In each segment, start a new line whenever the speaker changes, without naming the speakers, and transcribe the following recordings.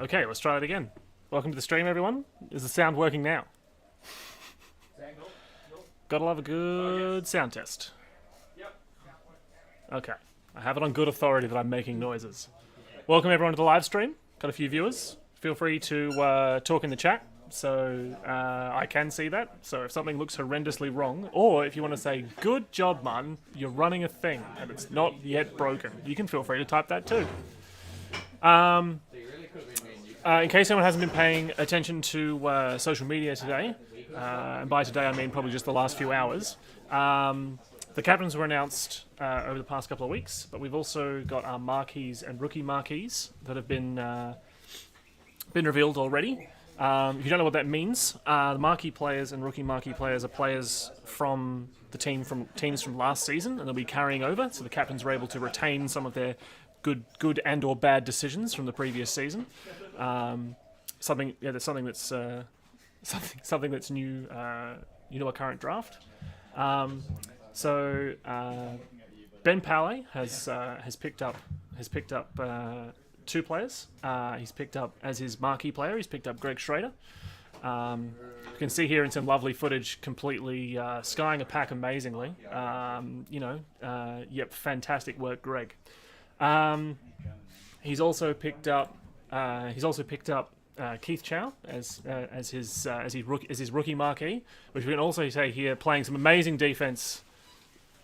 Okay, let's try it again. Welcome to the stream, everyone. Is the sound working now? Gotta love a good sound test. Okay, I have it on good authority that I'm making noises. Welcome everyone to the live stream. Got a few viewers. Feel free to talk in the chat, so I can see that. So if something looks horrendously wrong, or if you want to say, good job, Martin, you're running a thing and it's not yet broken, you can feel free to type that too. In case anyone hasn't been paying attention to social media today, and by today I mean probably just the last few hours, the captains were announced over the past couple of weeks, but we've also got our marquees and rookie marquees that have been revealed already. If you don't know what that means, the marquee players and rookie marquee players are players from the teams from last season, and they'll be carrying over, so the captains were able to retain some of their good and or bad decisions from the previous season. Something that's new to our current draft. Ben Palais has picked up two players. He's picked up as his marquee player. He's picked up Greg Schrader. You can see here in some lovely footage, completely skying a pack amazingly. Fantastic work, Greg. He's also picked up Keith Chow as his rookie marquee, which we can also say here, playing some amazing defense,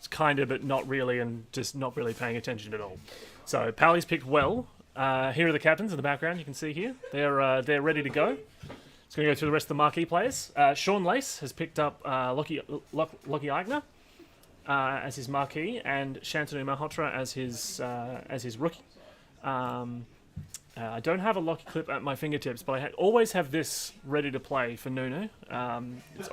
kind of, but not really, and just not really paying attention at all. So Pally's picked well. Here are the captains in the background. You can see here they're ready to go. Just going to go through the rest of the marquee players. Sean Lace has picked up Lockie Eigner as his marquee, and Shantanu Malhotra as his rookie. I don't have a Lockie clip at my fingertips, but I always have this ready to play for Nunu. It's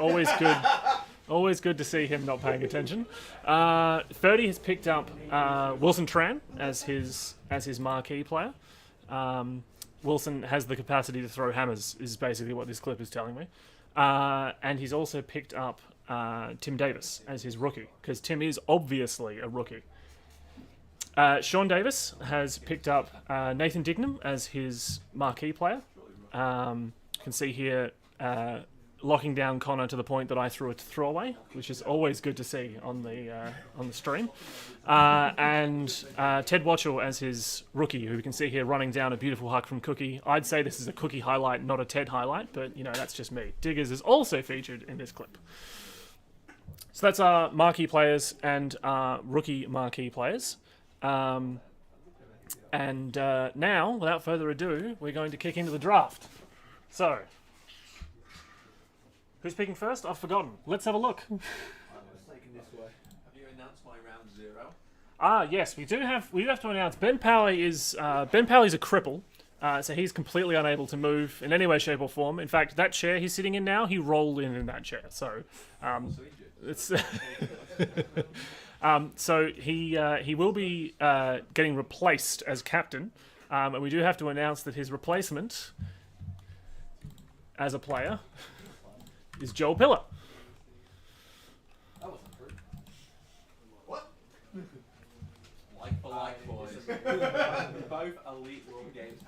always good to see him not paying attention. 30 has picked up Wilson Tran as his marquee player. Wilson has the capacity to throw hammers, is basically what this clip is telling me. And he's also picked up Tim Davis as his rookie, because Tim is obviously a rookie. Sean Davis has picked up Nathan Dignam as his marquee player. You can see here locking down Connor to the point that I threw a throwaway, which is always good to see on the stream. And Ted Watchell as his rookie, who we can see here running down a beautiful huck from Cookie. I'd say this is a Cookie highlight, not a Ted highlight, but that's just me. Diggers is also featured in this clip. So that's our marquee players and our rookie marquee players. Now, without further ado, we're going to kick into the draft. So, who's picking first? I've forgotten. Let's have a look.
I was taking this way. Have you announced my round 0?
Yes, we do have to announce Ben Palais is a cripple. So he's completely unable to move in any way, shape, or form. In fact, that chair he's sitting in now, he rolled in that chair. So, it's. So he will be getting replaced as captain, and we do have to announce that his replacement as a player is Joel Pillar.
That wasn't true. What? Like for like, boys. Both elite World Games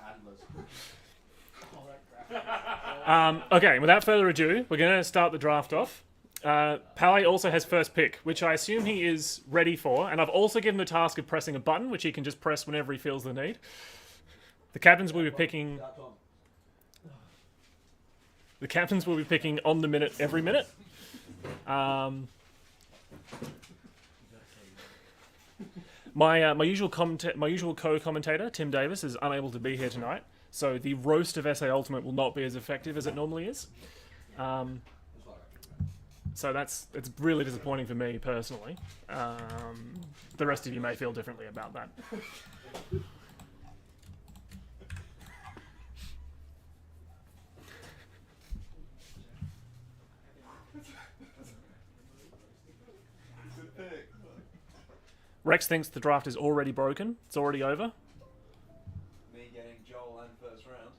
handlers.
Okay, without further ado, we're going to start the draft off. Palais also has first pick, which I assume he is ready for, and I've also given the task of pressing a button, which he can just press whenever he feels the need. The captains will be picking on the minute, every minute. My usual co-commentator, Tim Davis, is unable to be here tonight, so the roast of SA Ultimate will not be as effective as it normally is. So it's really disappointing for me personally. The rest of you may feel differently about that. Rex thinks the draft is already broken. It's already over.
Me getting Joel and first round.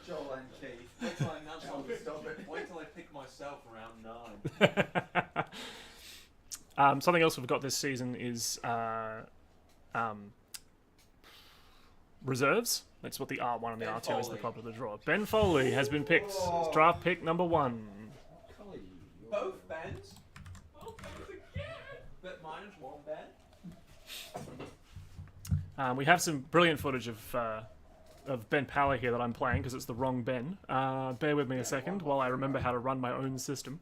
Joel and Keith. Wait till I announce one to stop it. Wait till I pick myself around 9.
Something else we've got this season is reserves. That's what the R1 and the
Ben
R2 is, the
Foley.
popular draw. Ben Foley has been picked as draft pick number 1.
Both Bens? Both Bens again! But minus one Ben?
We have some brilliant footage of Ben Power here that I'm playing because it's the wrong Ben. Bear with me a second while I remember how to run my own system.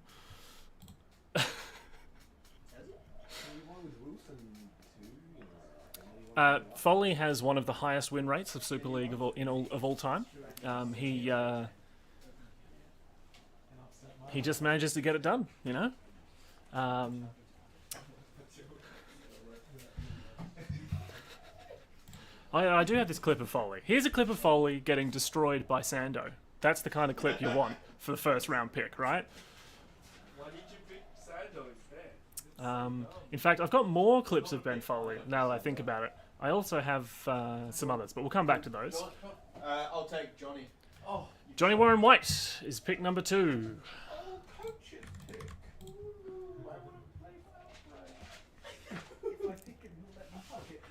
Foley has one of the highest win rates of Super League of all time. He just manages to get it done, you know. I do have this clip of Foley. Here's a clip of Foley getting destroyed by Sando. That's the kind of clip you want for the first round pick, right?
Why did you pick Sando instead?
In fact, I've got more clips of Ben Foley now that I think about it. I also have some others, but we'll come back to those.
I'll take Johnny.
Oh,
Johnny Warren White is pick number 2.
coach's pick. Why wouldn't play for If I think he'll let me fuck it.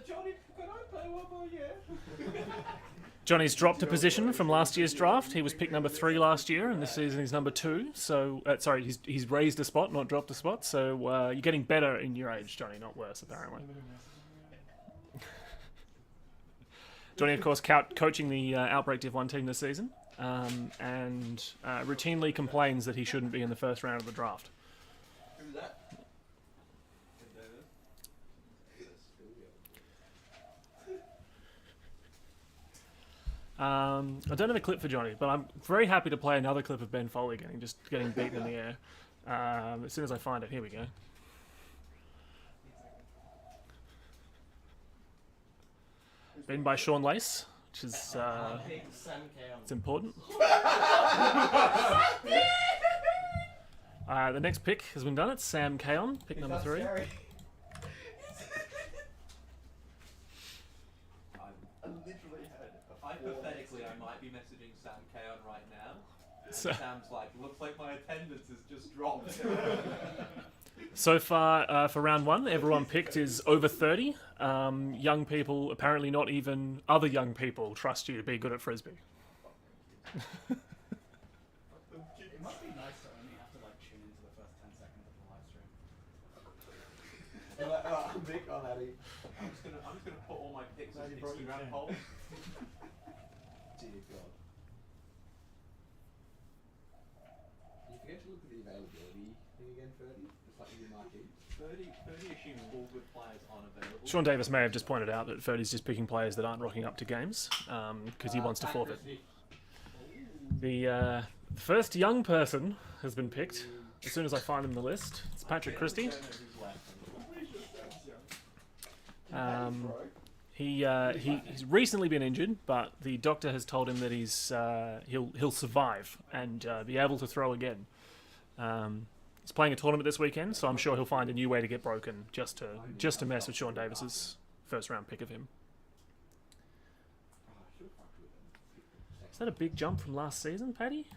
Johnny, can I play one more year?
Johnny's dropped a position from last year's draft. He was picked number 3 last year, and this season he's number 2. So, sorry, he's raised a spot, not dropped a spot. So you're getting better in your age, Johnny, not worse, apparently. Johnny, of course, coaching the Outbreak Div 1 team this season, and routinely complains that he shouldn't be in the first round of the draft.
Who's that?
I don't have a clip for Johnny, but I'm very happy to play another clip of Ben Foley getting beaten in the air. As soon as I find it, here we go. Beaten by Sean Lace, which is it's important. The next pick has been done. It's Sam Kaon, pick number 3.
Hypothetically, I might be messaging Sam Kaon right now.
So,
Sam's like, looks like my attendance has just dropped.
so far, for round 1, everyone picked is over 30. Young people, apparently not even other young people, trust you to be good at Frisbee.
It must be nice to only have to tune into the first 10 seconds of the live stream.
I'm big on Addy.
I'm just gonna put all my picks on
No, you brought your
Instagram
chair.
polls.
Dear God. You forget to look at the availability thing again, Ferdy? Just like your marquee.
30 assumes all good players aren't available.
Sean Davis may have just pointed out that Ferdy's just picking players that aren't rocking up to games because he wants to forfeit. The first young person has been picked. As soon as I find him in the list, it's Patrick Christie.
I don't know who's left.
He's recently been injured, but the doctor has told him that he'll survive and be able to throw again. He's playing a tournament this weekend, so I'm sure he'll find a new way to get broken just to mess with Sean Davis's first round pick of him. Is that a big jump from last season, Paddy?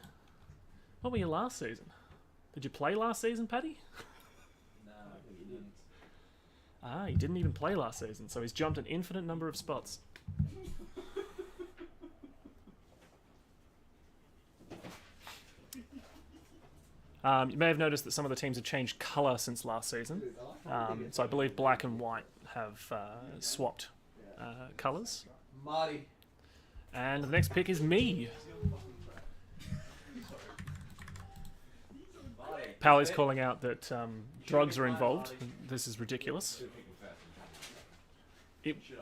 What were you last season? Did you play last season, Paddy?
No, he didn't.
He didn't even play last season, so he's jumped an infinite number of spots. You may have noticed that some of the teams have changed colour since last season. So I believe black and white have swapped colours.
Marty.
And the next pick is me. Pal is calling out that drugs are involved. This is ridiculous.
If you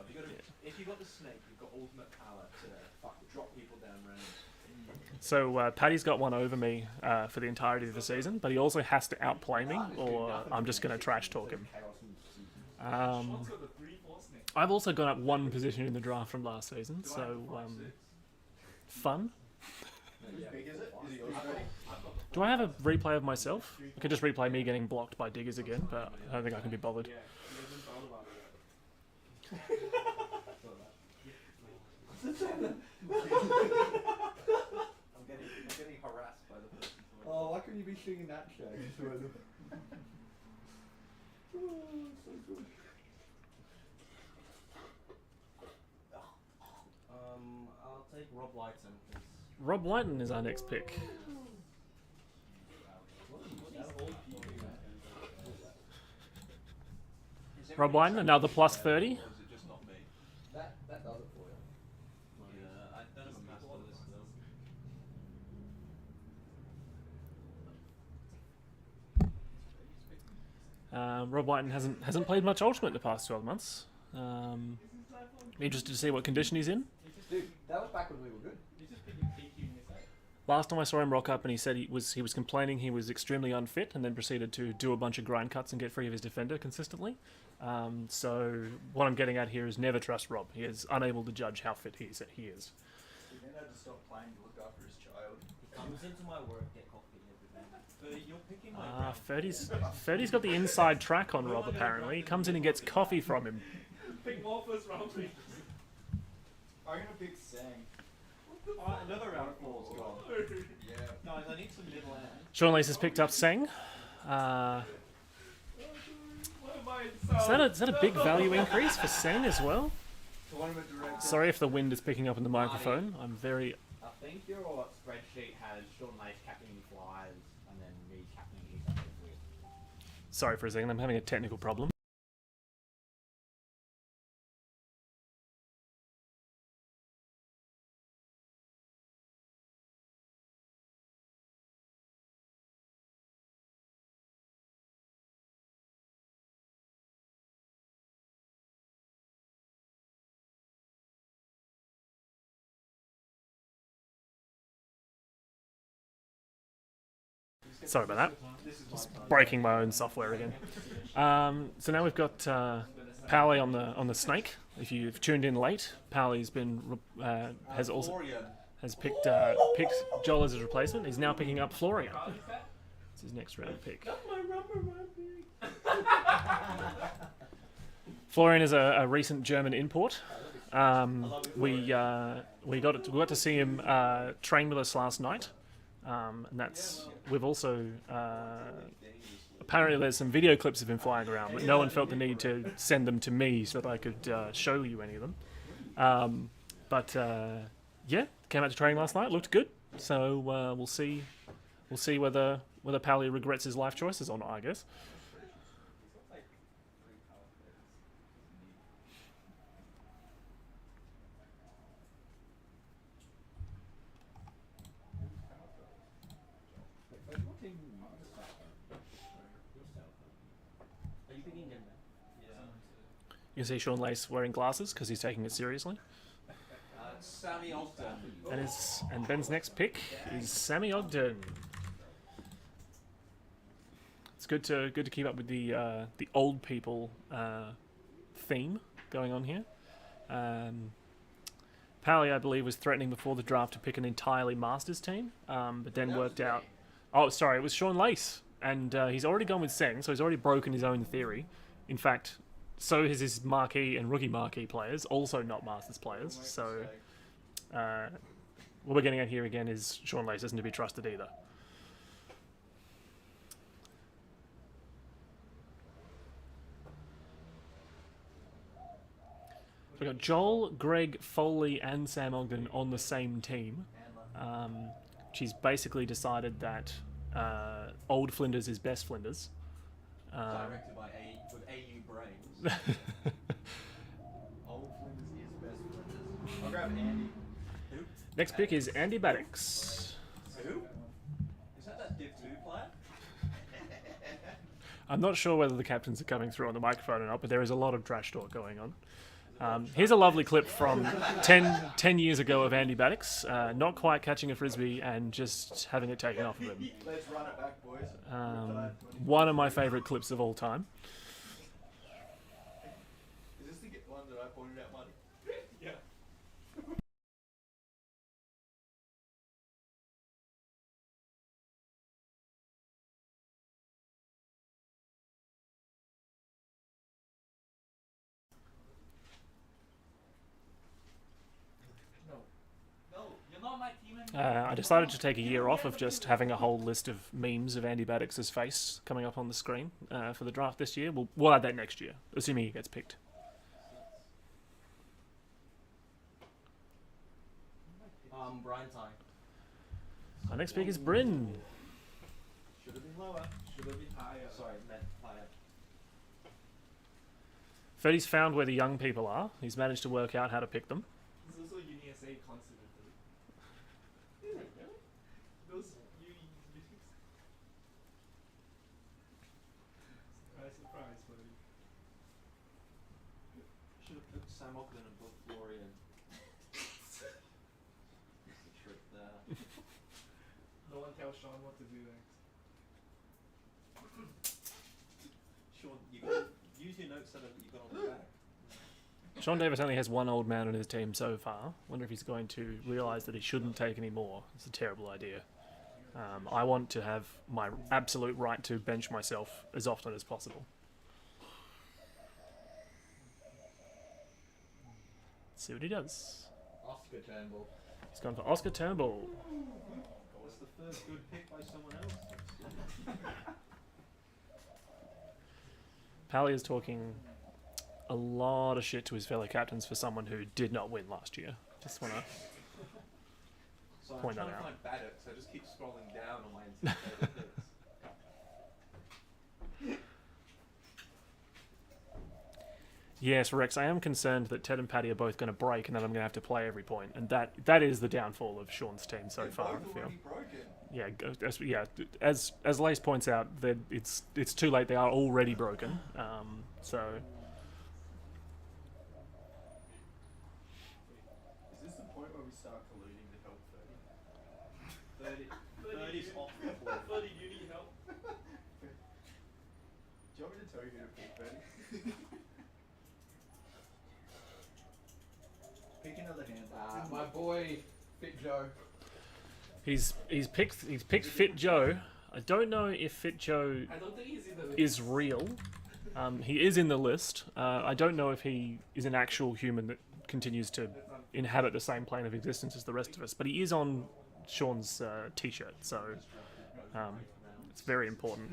got the snake, you've got ultimate power to drop people down range.
So Paddy's got one over me for the entirety of the season, but he also has to outplay me, or I'm just going to trash talk him. I've also gone up 1 position in the draft from last season, so fun.
Big is it? Is it yours, Ferdy?
Do I have a replay of myself? I could just replay me getting blocked by diggers again, but I don't think I can be bothered.
I'm getting harassed by the person.
Oh, why couldn't you be singing that show? Oh, so good.
Oh,
take Rob Lighton.
Rob Lighton is our next pick. Rob Lighton, another plus 30.
Or is it just not me?
That does it for you.
Yeah, I don't have a master list though.
Rob Lighton hasn't played much Ultimate the past 12 months. Interested to see what condition he's in.
Dude, that was back when we were good.
Last time I saw him rock up and he said he was complaining he was extremely unfit and then proceeded to do a bunch of grind cuts and get free of his defender consistently. So what I'm getting at here is never trust Rob. He is unable to judge how fit he is.
He then had to stop playing to look after his child.
He comes into my work, get coffee every day.
You're picking my
30's got the inside track on Rob apparently. He comes in and gets coffee from him.
Pick more first round, please.
I'm gonna pick Sang. Another round of four's gone. Yeah. Guys, I need some middle land.
Sean Lace has picked up Seng. Is that a big value increase for Seng as well?
Tournament director.
Sorry if the wind is picking up in the microphone. I'm very...
I think your spreadsheet has Sean Lace captaining Flyers and then me captaining East Adelaide.
Sorry for a second, I'm having a technical problem. Sorry about that. Just breaking my own software again. So now we've got Powley on the snake. If you've tuned in late, Powley's been has picked Joel as his replacement. He's now picking up Florian. It's his next round pick. Florian is a recent German import. We got to see him train with us last night. And we've also apparently there's some video clips have been flying around, but no one felt the need to send them to me so that I could show you any of them. Yeah, came out to training last night, looked good. So we'll see whether Powley regrets his life choices or not, I guess. You can see Sean Lace wearing glasses because he's taking it seriously.
Sammy Ogden.
And Ben's next pick is Sammy Ogden. It's good to keep up with the old people theme going on here. Powley, I believe, was threatening before the draft to pick an entirely Masters team, but then worked out. Oh, sorry, it was Sean Lace, and he's already gone with Seng, so he's already broken his own theory. In fact, so is his marquee and rookie marquee players, also not Masters players. So what we're getting at here again is Sean Lace isn't to be trusted either. We've got Joel, Greg, Foley and Sam Ogden on the same team. She's basically decided that old Flinders is best Flinders.
Directed by AU Brains. Old Flinders is best Flinders. I'll grab Andy. Who?
Next pick is Andy Baddix.
Who? Is that Div 2 player?
I'm not sure whether the captains are coming through on the microphone or not, but there is a lot of trash talk going on. Here's a lovely clip from 10 years ago of Andy Baddix, not quite catching a frisbee and just having it taken off of him.
Let's run it back, boys.
One of my favourite clips of all time.
Is this the one that I pointed out, Marty?
Yeah.
I decided to take a year off of just having a whole list of memes of Andy Baddix's face coming up on the screen for the draft this year. We'll add that next year, assuming he gets picked.
Brian Ty.
Our next pick is Bryn.
Should have been lower.
Should have been higher.
Sorry, meant higher.
Ferdy's found where the young people are. He's managed to work out how to pick them.
There's also UniSA coincidentally.
Is it really?
Those surprise, buddy.
Should have put Sam Ogden above Florian. That's the trick there.
No one tells Sean what to do next.
Sean, you got use your notes that you got on the back.
Sean Davis only has one old man on his team so far. Wonder if he's going to realise that he shouldn't take any more. It's a terrible idea. I want to have my absolute right to bench myself as often as possible. Let's see what he does.
Oscar Turnbull.
He's gone for Oscar Turnbull.
That's the first good pick by someone else.
Pally is talking a lot of shit to his fellow captains for someone who did not win last year. Just want to
So I'm
point
trying
that
to
out.
find Baddock, so I just keep scrolling down on my anticipated picks.
Yes, Rex, I am concerned that Ted and Paddy are both going to break and that I'm going to have to play every point. And that is the downfall of Sean's team so
They're
far,
both
I feel.
already broken.
As Lace points out, that it's too late. They are already broken. So
Is this the point where we start colluding to help 30?
30's off the floor.
30, you need help?
Do you want me to tell you who to pick, Bernie? Pick another hand.
My boy, Fit Joe.
he's picked Fit Joe. I don't know if Fit Joe
I don't think he's in the list.
is real. He is in the list. I don't know if he is an actual human that continues to inhabit the same plane of existence as the rest of us. But he is on Sean's t-shirt, so it's very important.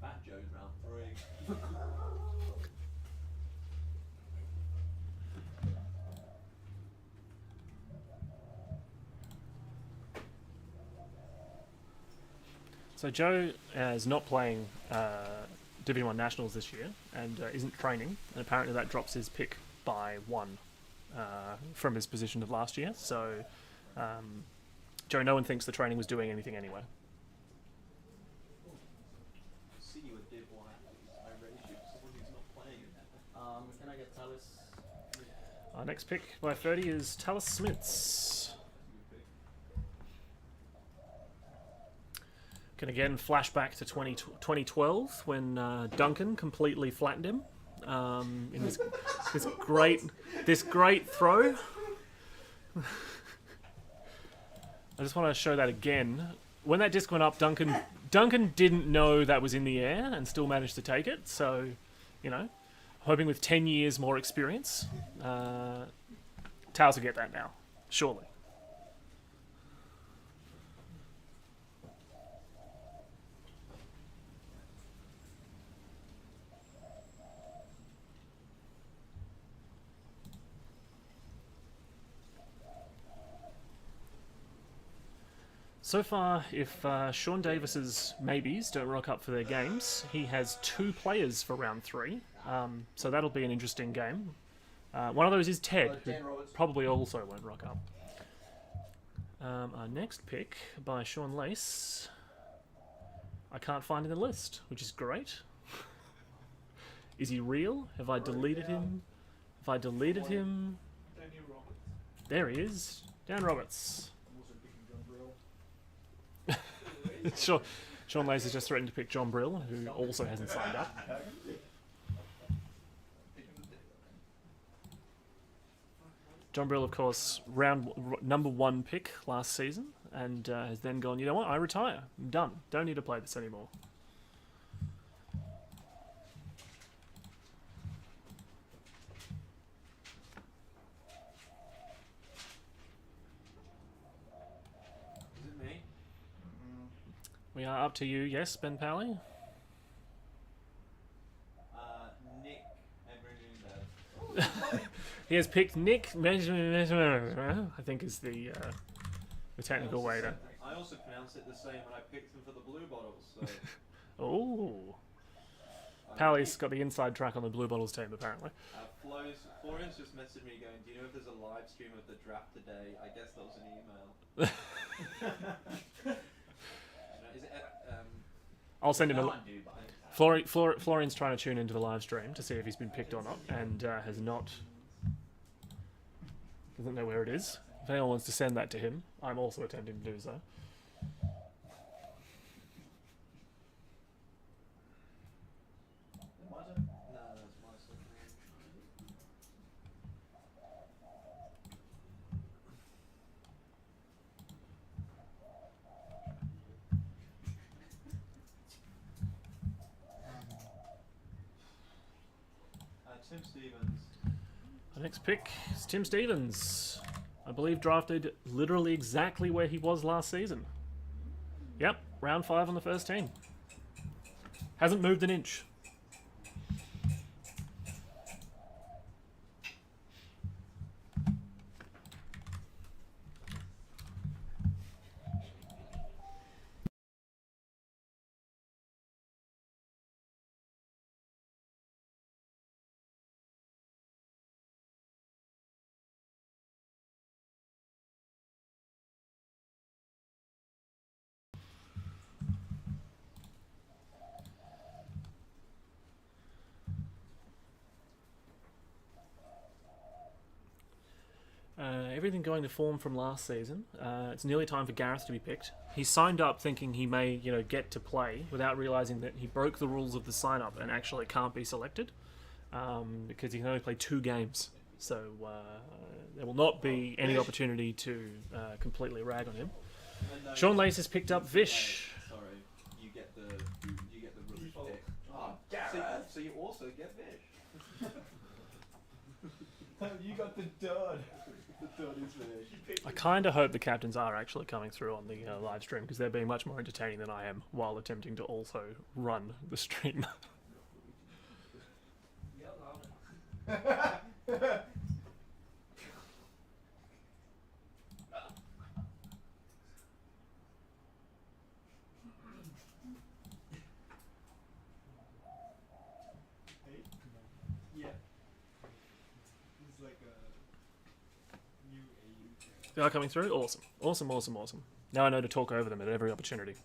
Fat Joe's round 3.
So Joe is not playing Division 1 Nationals this year and isn't training, and apparently that drops his pick by 1 from his position of last year. So Joe, no one thinks the training was doing anything anyway.
See you at Div 1 I ready to shoot someone who's not playing in that.
Can I get Talis?
Our next pick by 30 is Talis Smiths. Can again flash back to 2012 when Duncan completely flattened him in this great throw. I just want to show that again. When that disc went up, Duncan didn't know that was in the air and still managed to take it. So, hoping with 10 years more experience, Tails will get that now, surely. So far, if Sean Davis's maybes don't rock up for their games, he has 2 players for round 3. So that'll be an interesting game. One of those is Ted, who probably also won't rock up. Our next pick by Sean Lace, I can't find in the list, which is great. Is he real? Have I deleted him? Have I deleted him?
Daniel Roberts.
There he is. Dan Roberts.
I'm also picking John Brill.
Sean Lace has just threatened to pick John Brill, who also hasn't signed up. John Brill, of course, number 1 pick last season, and has then gone, you know what, I retire. I'm done. Don't need to play this anymore.
Is it me?
We are up to you, yes, Ben Pally?
Nick Edmund Dad.
He has picked Nick. I think is the technical way to.
I also pronounce it the same when I picked them for the blue bottles. So
Oh. Pally's got the inside track on the Blue Bottles team, apparently.
Florian's just messaged me going, do you know if there's a live stream of the draft today? I guess that was an email. Is it,
I'll send him
No
a.
one do, but
Florian's trying to tune into the live stream to see if he's been picked or not, and has not. Doesn't know where it is. If anyone wants to send that to him, I'm also attempting to do so.
no, that's my second one. Tim Stevens.
The next pick is Tim Stevens. I believe drafted literally exactly where he was last season. Yep, round 5 on the first team. Hasn't moved an inch. Everything going to form from last season. It's nearly time for Gareth to be picked. He signed up thinking he may, get to play without realizing that he broke the rules of the sign-up and actually can't be selected because he can only play 2 games. So there will not be any opportunity to completely rag on him. Sean Lace has picked up Vish.
Sorry, you get the rookie pick.
Oh, Gareth.
So you also get Vish.
You got the dud. The dud is finished.
I kind of hope the captains are actually coming through on the live stream because they're being much more entertaining than I am while attempting to also run the stream.
Yeah. It's like a new AU.
They are coming through? Awesome. Awesome, awesome, awesome. Now I know to talk over them at every opportunity.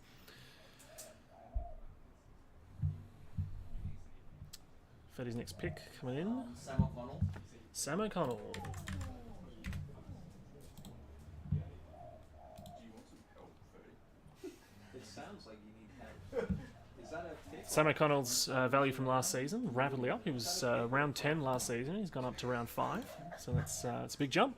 Fetty's next pick coming in.
Sam O'Connell.
Sam O'Connell.
Do you want some help, Ferdy?
It sounds like you need help. Is that a pick?
Sam O'Connell's value from last season, rapidly up. He was round 10 last season. He's gone up to round 5. So that's a big jump.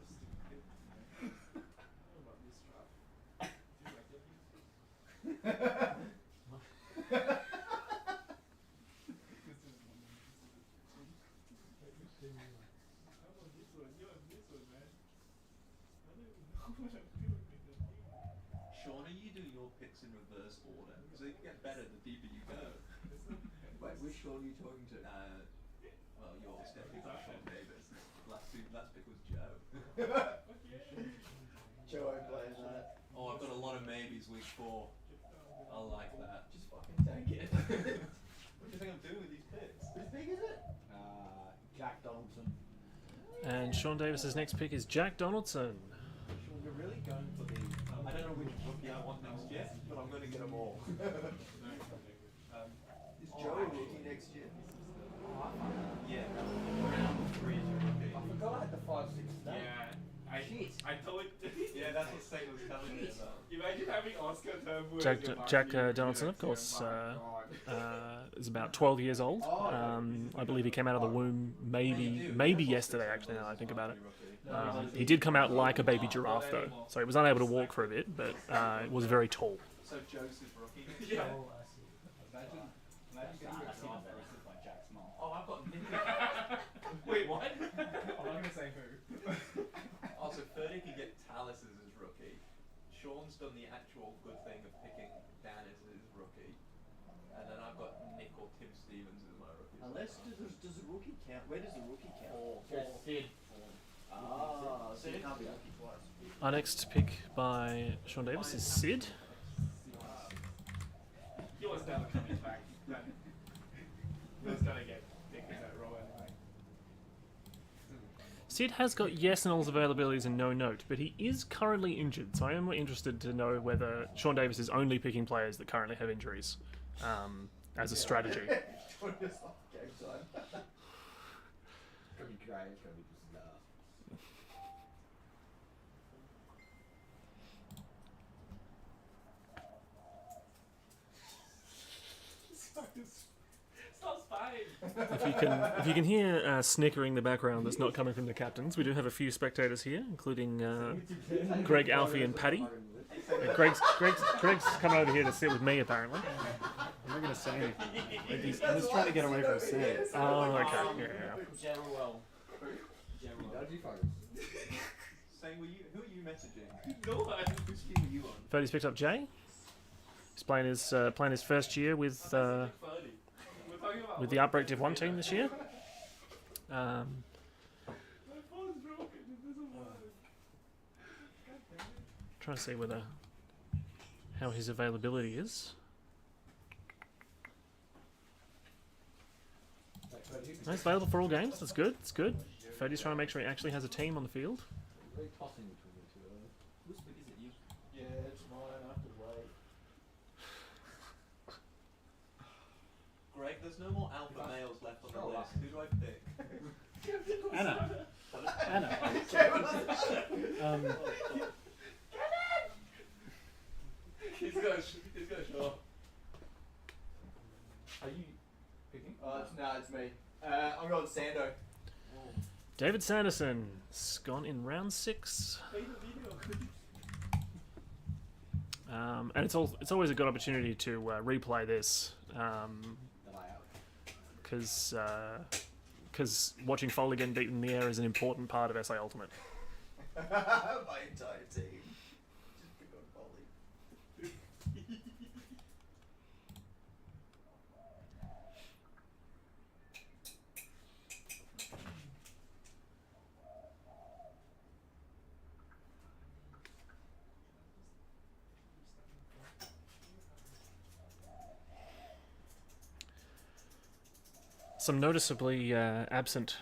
Sean, are you doing your picks in reverse order? Because they get better the deeper you go.
Wait, which Sean are you talking to?
Well, yours definitely not Sean Davis. Last pick was Joe.
Joe ain't playing that.
Oh, I've got a lot of maybes week 4. I like that.
Just fucking take it.
What do you think I'm doing with these picks?
Whose big is it?
Jack Donaldson.
And Sean Davis's next pick is Jack Donaldson.
Sean, you're really going for the... I don't know which rookie I want next year, but I'm going to get them all.
Is Joe a rookie next year?
Yeah.
Round 3 is your rookie.
I forgot I had the 5-6 stat.
I told.
Yeah, that's what Satan was telling me about.
Imagine having Oscar Turnbull as your
Jack
marquee
Donaldson, of
director.
course,
My God.
is about 12 years old. I believe he came out of the womb maybe yesterday, actually, now that I think about it. He did come out like a baby giraffe, though, so he was unable to walk for a bit, but was very tall.
So Joseph rookie.
Yeah.
Imagine getting a draft versus by Jack's mom.
Oh, I've got Nick.
Wait, what? I'm not gonna say who.
Oh, so Ferdy can get Tallis as his rookie. Sean's done the actual good thing of picking Dan as his rookie. And then I've got Nick or Tim Stevens as my rookie.
Unless does the rookie count? Where does the rookie count?
Just Sid.
So you can't be lucky twice.
Our next pick by Sean Davis is Sid.
He was never coming back. He was gonna get picked in that role anyway.
Sid has got yes in all his availabilities and no note, but he is currently injured, so I am interested to know whether Sean Davis is only picking players that currently have injuries as a strategy.
Or just like game time.
It's gonna be great. It's gonna be just
Stop spying.
If you can hear snickering in the background that's not coming from the captains, we do have a few spectators here, including Greg, Alfie, and Paddy. Greg's coming over here to sit with me, apparently.
I'm not going to say anything. Like I'm just trying to get away from Sam.
Oh, okay. Yeah.
General.
Saying, who are you messaging?
No one.
Which team were you on?
Ferdy's picked up Jay. He's playing his first year with the Outbreak Div 1 team this year.
My phone's broken. It doesn't work.
Trying to see how his availability is. He's available for all games. That's good. That's good. Ferdy's trying to make sure he actually has a team on the field.
Very tossing between the two.
Whose pick is it? You?
Yeah, it's mine. I have to wait.
Greg, there's no more alpha males left on the list. Who do I pick?
Anna. Anna.
He's gonna show.
Are you picking?
It's me. I'm going Sando.
David Sanderson's gone in round 6.
Play the video.
And it's always a good opportunity to replay this because watching Foley get beaten in the air is an important part of SA Ultimate.
My entire team. Just pick on Foley.
Some noticeably absent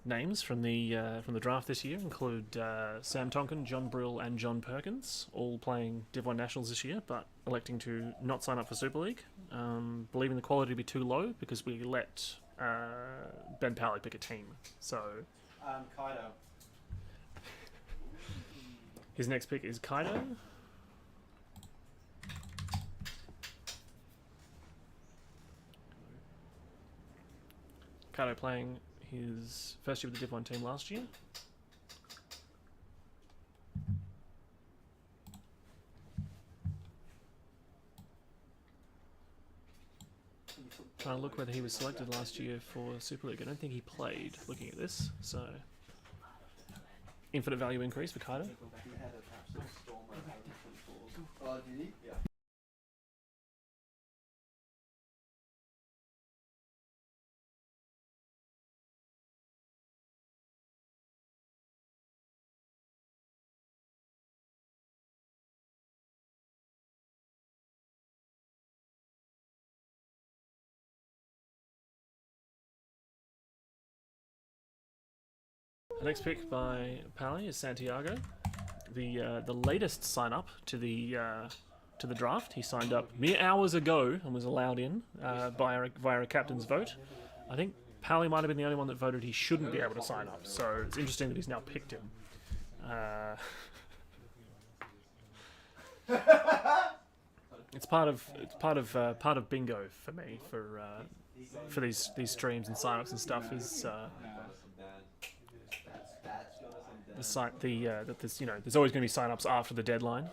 names from the draft this year include Sam Tonkin, John Brill, and John Perkins, all playing Div 1 Nationals this year, but electing to not sign up for Super League, believing the quality to be too low because we let Ben Pally pick a team. So
Kaido.
his next pick is Kaido. Kaido playing his first year with the Div 1 team last year. Trying to look whether he was selected last year for Super League. I don't think he played, looking at this, so infinite value increase for Kaido.
He had an absolute storm of 24s.
Oh, did he?
Yeah.
The next pick by Pally is Santiago, the latest sign up to the draft. He signed up mere hours ago and was allowed in via a captain's vote. I think Pally might have been the only one that voted he shouldn't be able to sign up. So it's interesting that he's now picked him. It's part of bingo for me for these streams and sign ups and stuff is. That there's always going to be sign-ups after the deadline.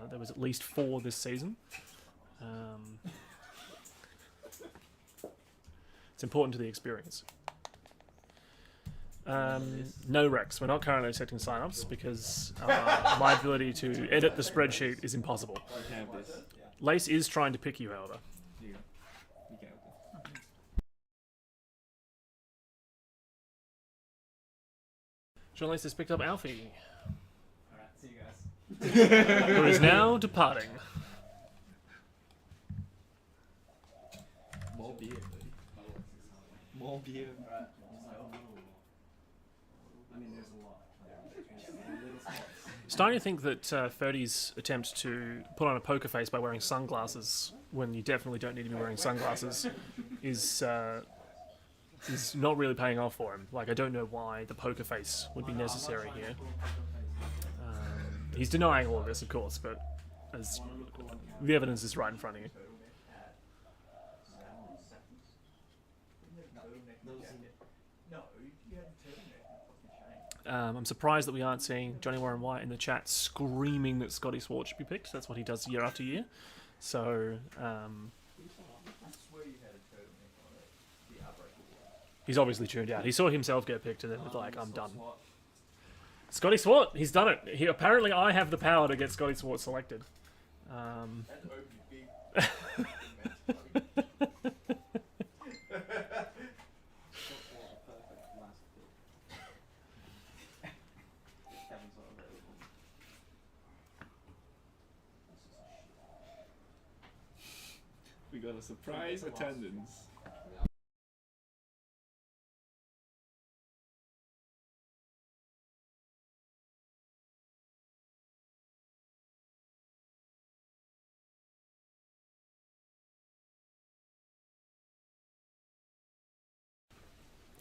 There was at least 4 this season. It's important to the experience. No Rex. We're not currently accepting sign-ups because my ability to edit the spreadsheet is impossible. Lace is trying to pick you, however. John Lace has picked up Alfie,
Alright, see you guys.
who is now departing.
More beer, buddy. More beer.
Alright, I mean, there's a lot. There's little spots.
Starting to think that Ferdy's attempt to put on a poker face by wearing sunglasses when you definitely don't need to be wearing sunglasses is not really paying off for him. Like, I don't know why the poker face would be necessary here. He's denying all of this, of course, but as the evidence is right in front of you. I'm surprised that we aren't seeing Johnny Warren White in the chat screaming that Scotty Swart should be picked. That's what he does year after year. So, he's obviously tuned out. He saw himself get picked and then was like, I'm done. Scotty Swart, he's done it. Apparently I have the power to get Scotty Swart selected.
We got a surprise attendance.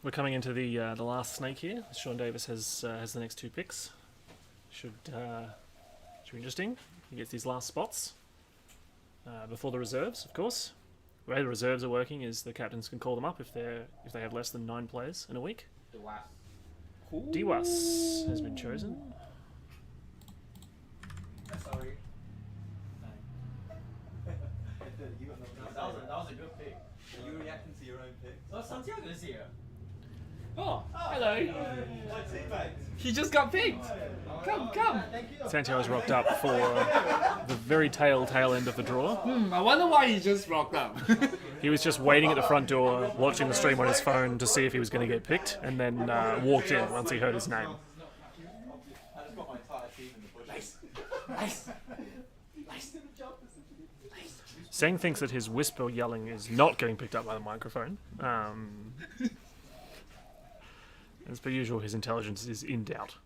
We're coming into the last snake here. Sean Davis has the next two picks. Should be interesting. He gets these last spots before the reserves, of course. The way the reserves are working is the captains can call them up if they have less than 9 players in a week. Diwas has been chosen.
Sorry. That was a good pick. Are you reacting to your own pick?
Oh, Santiago's here.
Oh, hello.
Like teammates.
He just got picked. Come.
Thank you.
Santiago's rocked up for the very tail end of the draw.
I wonder why he just rocked up.
He was just waiting at the front door, watching the stream on his phone to see if he was going to get picked, and then walked in once he heard his name.
I just got my entire team in the bushes. Nice.
Seng thinks that his whisper yelling is not getting picked up by the microphone. As per usual, his intelligence is in doubt.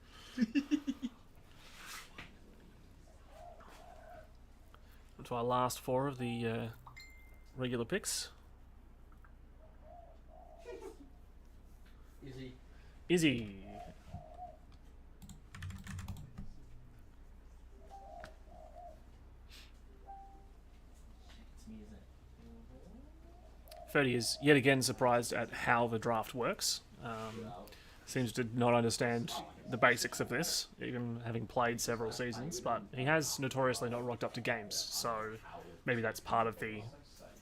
To our last 4 of the regular picks. Izzy. Ferdy is yet again surprised at how the draft works. Seems to not understand the basics of this, even having played several seasons, but he has notoriously not rocked up to games, so maybe that's part of the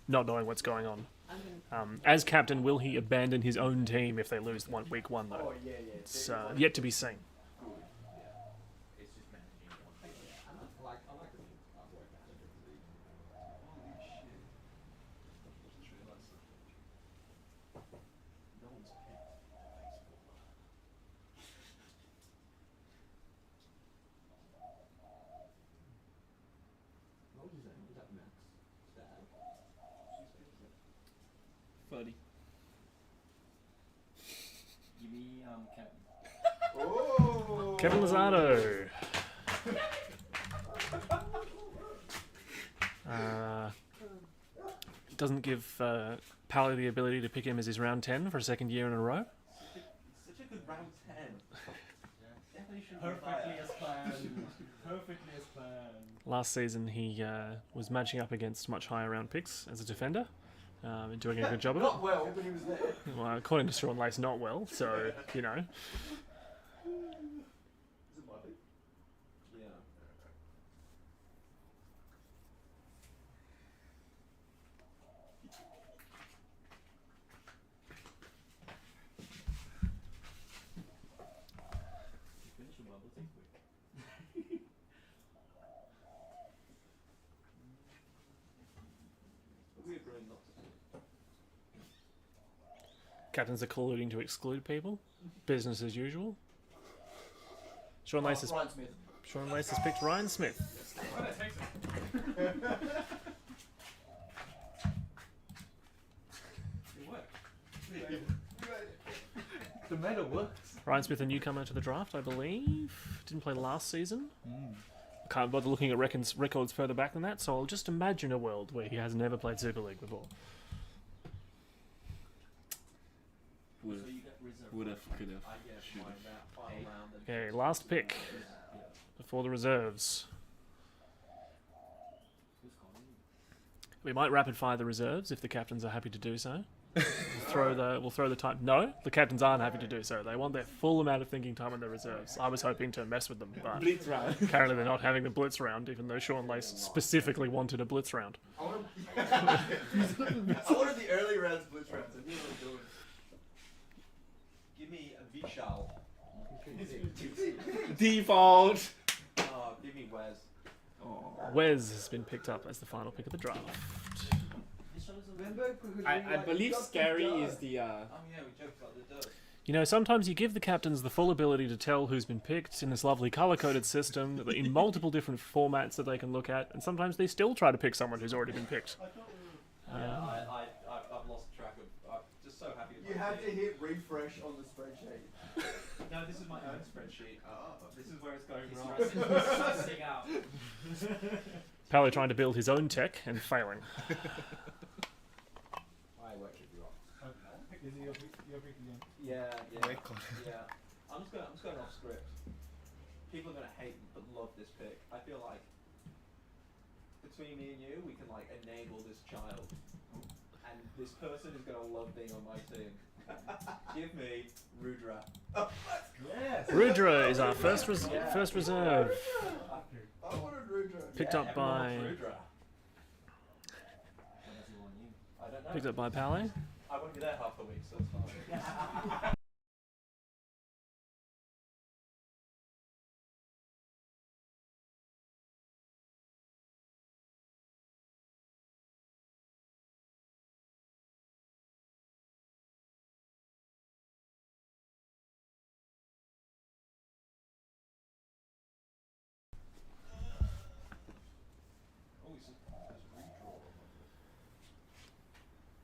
not knowing what's going on. As captain, will he abandon his own team if they lose week one, though? It's yet to be seen.
Buddy.
Give me Kevin.
Oh.
Kevin Lozado. Doesn't give Pally the ability to pick him as his round 10 for a second year in a row.
Such a good round 10. Definitely should
Perfectly as planned. Perfectly as planned.
Last season, he was matching up against much higher round picks as a defender, and doing a good job of it.
Not well, but he was there.
Well, according to Sean Lace, not well, so, you know.
Is it my pick? Yeah.
Finish your bubble tea quick.
Weird brain not to.
Captains are colluding to exclude people. Business as usual. Sean Lace has
Ryan Smith.
Sean Lace has picked Ryan Smith.
Oh, that takes it. It worked.
The meta works.
Ryan Smith, a newcomer to the draft, I believe. Didn't play last season. Can't bother looking at records further back than that, so I'll just imagine a world where he has never played Super League before.
Would have, could have, should have.
Okay, last pick before the reserves. We might rapid fire the reserves if the captains are happy to do so. We'll throw the time. No, the captains aren't happy to do so. They want their full amount of thinking time on their reserves. I was hoping to mess with them, but
Blitz round.
apparently they're not having the blitz round, even though Sean Lace specifically wanted a blitz round.
I wanted the early rounds blitz rounds. I knew what I was doing. Give me a Vishal.
Default.
Oh, give me Wes.
Wes has been picked up as the final pick of the draft.
I believe Scary is the.
Oh yeah, we joked about the dirt.
You know, sometimes you give the captains the full ability to tell who's been picked in this lovely color-coded system in multiple different formats that they can look at, and sometimes they still try to pick someone who's already been picked.
Yeah, I've lost track of. I'm just so happy.
You have to hit refresh on the spreadsheet.
No, this is my own spreadsheet. This is where it's going wrong.
Stressing out.
Pally trying to build his own tech and failing.
I work with you.
Is it your pick again?
Yeah.
Record.
Yeah. I'm just going off script. People are gonna hate but love this pick. I feel like between me and you, we can like enable this child, and this person is gonna love being on my team. Give me Rudra.
Yes.
Rudra is our first reserve,
I wanted Rudra.
picked up by
Rudra. I don't know.
picked up by Pally.
I won't be there half the week, so it's fine.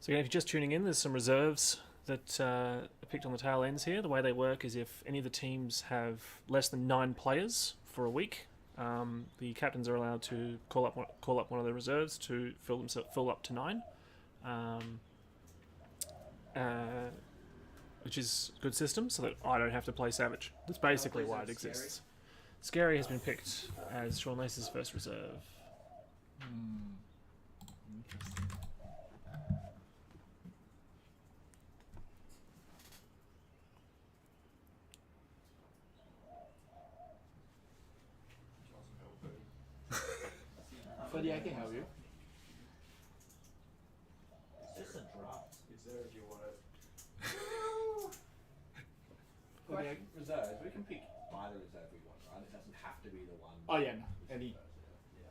So again, if you're just tuning in, there's some reserves that are picked on the tail ends here. The way they work is if any of the teams have less than 9 players for a week, the captains are allowed to call up one of their reserves to fill up to 9, which is a good system, so that I don't have to play Savage. That's basically why it exists. Scary has been picked as Sean Lace's first reserve.
Interesting. Freddy, I can help you.
It's just a draft.
It's there if you want it.
Freddy,
Reserves, we can pick either reserve we want, right? It doesn't have to be the one.
oh yeah, no. Any.
Yeah.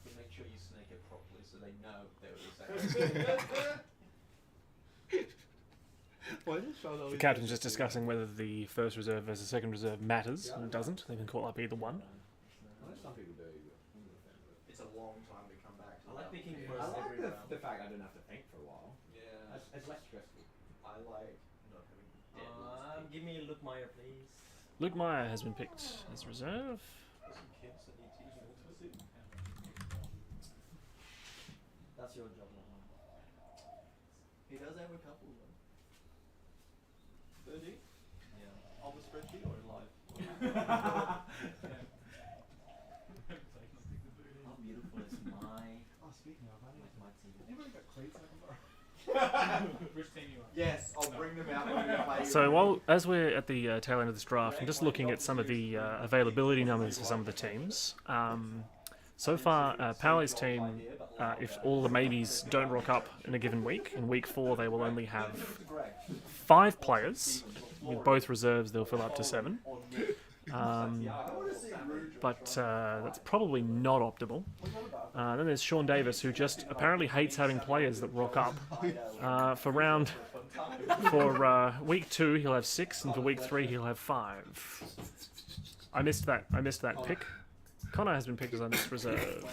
But make sure you snake it properly so they know they were the same.
Why is it Sean
The
always
captain's just discussing whether the first reserve versus second reserve matters, and it doesn't. They can call up either one.
I know some people do, but I'm not a fan of it.
It's a long time to come back to
I like
that.
picking
Yeah.
first
I like
every round.
the fact I don't have to think for a while.
Yeah.
It's less stressful.
I like not having deadlines.
Give me a look, Maya, please.
Luke Meyer has been picked as reserve.
There's some kids that need teaching also.
That's your job, not mine.
He does have a couple though. 30? Yeah. On the spreadsheet or in live?
How beautiful is my
Oh, speaking of, I need
my team?
anybody got cleats I can borrow? Which team you are?
Yes, I'll bring them out when we play.
So as we're at the tail end of this draft, I'm just looking at some of the availability numbers for some of the teams. So far, Pally's team, if all the maybes don't rock up in a given week, in week 4 they will only have 5 players. With both reserves, they'll fill up to 7. But that's probably not optimal. Then there's Sean Davis, who just apparently hates having players that rock up. For round For week 2, he'll have 6, and for week 3, he'll have 5. I missed that. I missed that pick. Connor has been picked as our next reserve.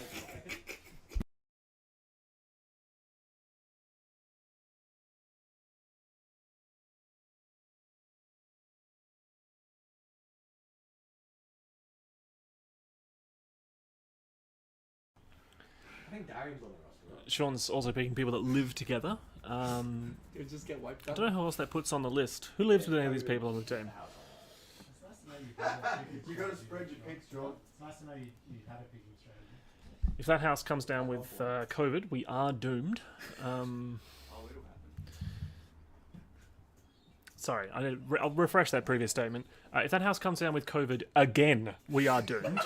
I think Darian's on the roster, right?
Sean's also picking people that live together.
He'll just get wiped
I
out.
don't know who else that puts on the list. Who lives with any of these people on the team?
It's nice to know you've had a picking
You gotta
strategy.
spread your picks, John.
It's nice to know you had a picking strategy.
If that house comes down with COVID, we are doomed.
Oh, it'll happen.
Sorry, I'll refresh that previous statement. If that house comes down with COVID again, we are doomed.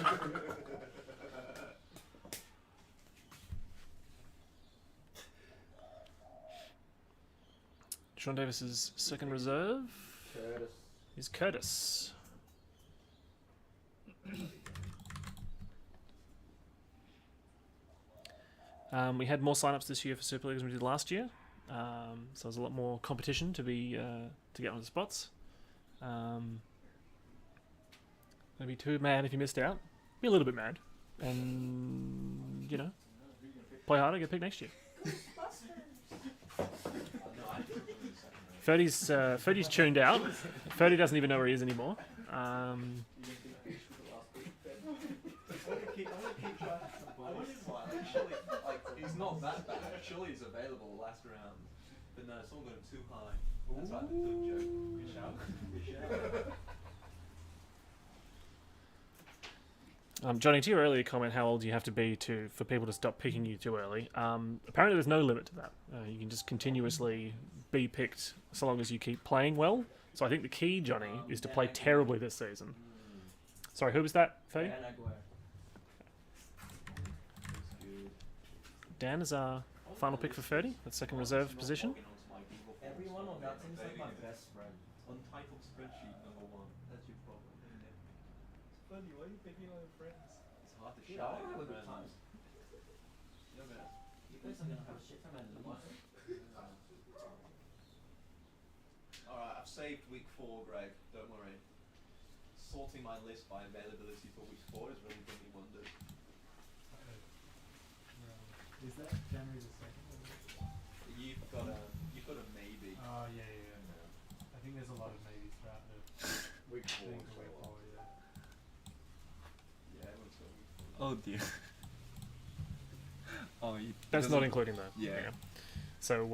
Sean Davis's second reserve is Curtis. We had more sign-ups this year for Super League than we did last year, so there's a lot more competition to be to get on the spots. Don't be too mad if you missed out. Be a little bit mad, and play harder, get picked next year. Ferdy's tuned out. Ferdy doesn't even know where he is anymore.
He's not that bad. Surely he's available last round. But no, someone got him too high. That's right, the third joke. Good shout. Good shout.
Johnny, to your earlier comment, how old you have to be for people to stop picking you too early. Apparently, there's no limit to that. You can just continuously be picked so long as you keep playing well. So I think the key, Johnny, is to play terribly this season. Sorry, who was that, Ferdy? Dan is our final pick for Ferdy, that second reserve position.
Everyone on that team's like my best friend.
Untitled spreadsheet number 1. That's your problem. It's funny, why are you picking all your friends? It's hard to
Yeah,
shout
I
at
have a
your
good
friends.
time.
You're gonna...
You guys are gonna have a shit time at the moment.
Alright, I've saved week 4, Greg. Don't worry. Sorting my list by availability for week 4 has really done me wonders.
Is that January the 2nd?
You've got a maybe.
Oh, yeah. I think there's a lot of maybes throughout the
Week 4.
thing for week 4, yeah.
Yeah, everyone's got week 4.
Oh dear. Oh,
That's not including that.
Yeah.
So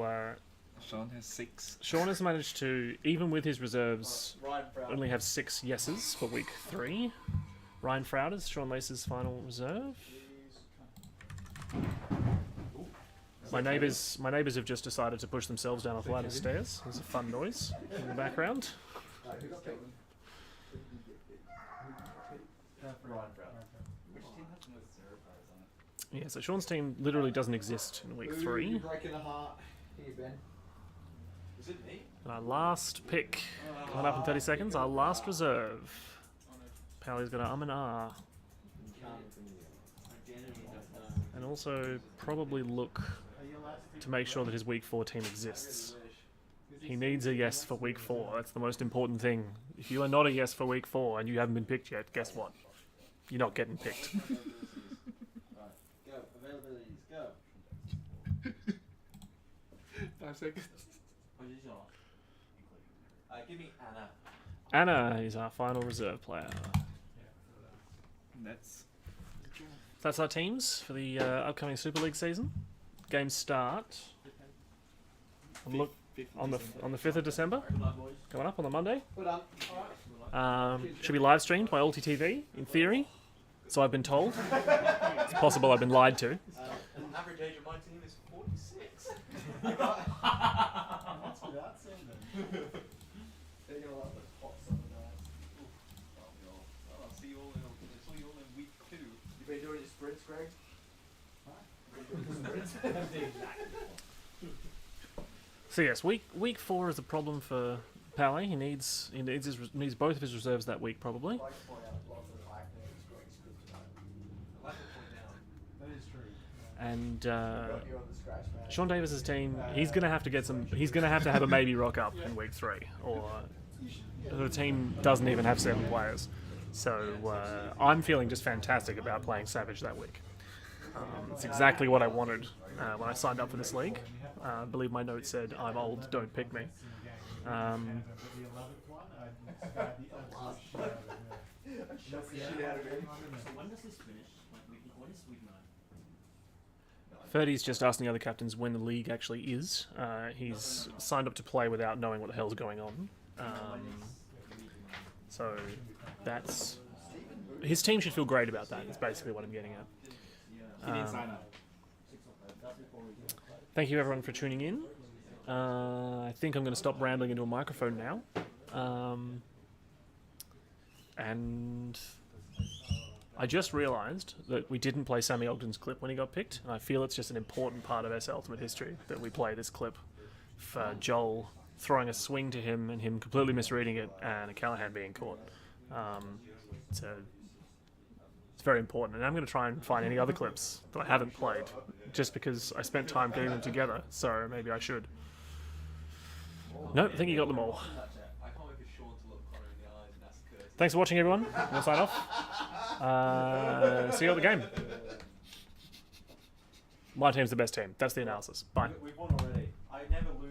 Sean has 6.
Sean has managed to, even with his reserves,
Ryan Proud.
only have 6 yeses for week 3. Ryan Frouders, Sean Lace's final reserve. My neighbours have just decided to push themselves down a flight of stairs. There's a fun noise in the background.
Who got picked?
Ryan Proud.
Which team has the most zero players on it?
Yeah, so Sean's team literally doesn't exist in week 3.
You're breaking a heart. Here, Ben.
Is it me?
And our last pick, coming up in 30 seconds, our last reserve. Pally's got an and ah. And also probably look to make sure that his week 4 team exists. He needs a yes for week 4. That's the most important thing. If you are not a yes for week 4 and you haven't been picked yet, guess what? You're not getting picked.
Right, go. Availabilities, go.
5 seconds.
What is yours?
Give me Anna.
Anna is our final reserve player.
That's
That's our teams for the upcoming Super League season. Games start on the 5th of December.
Good luck, boys.
Coming up on the Monday.
Well done.
Should be live streamed by Alti TV in theory. So I've been told. It's possible I've been lied to.
The average age of my team is 46.
That's without saying them.
They're gonna love the hot summer nights.
I'll see you all in week 2.
You been doing your sprints, Greg?
So yes, week 4 is a problem for Pally. He needs both of his reserves that week probably.
I'd like to point out lots of acne is Greg's good tonight.
I'd like to point out
That is true.
And
Got you on the scratch pad.
Sean Davis's team, he's gonna have to get some. He's gonna have to have a maybe rock up in week 3, or the team doesn't even have 7 players. So I'm feeling just fantastic about playing Savage that week. It's exactly what I wanted when I signed up for this league. I believe my note said, "I'm old, don't pick me."
When does this finish? What is week 9?
Ferdy's just asking the other captains when the league actually is. He's signed up to play without knowing what the hell's going on. So that's... His team should feel great about that, is basically what I'm getting at.
He didn't sign up.
Thank you everyone for tuning in. I think I'm going to stop rambling into a microphone now. And I just realised that we didn't play Sammy Ogden's clip when he got picked, and I feel it's just an important part of S Ultimate history that we play this clip for Joel throwing a swing to him and him completely misreading it and a Callahan being caught. So it's very important, and I'm going to try and find any other clips that I haven't played, just because I spent time getting them together, so maybe I should. No, I think you got them all.
I can't wait for Sean to look Connor in the eyes and ask Curtis.
Thanks for watching, everyone. We'll sign off. See you at the game. My team's the best team. That's the analysis. Bye.
We've won already. I never lose.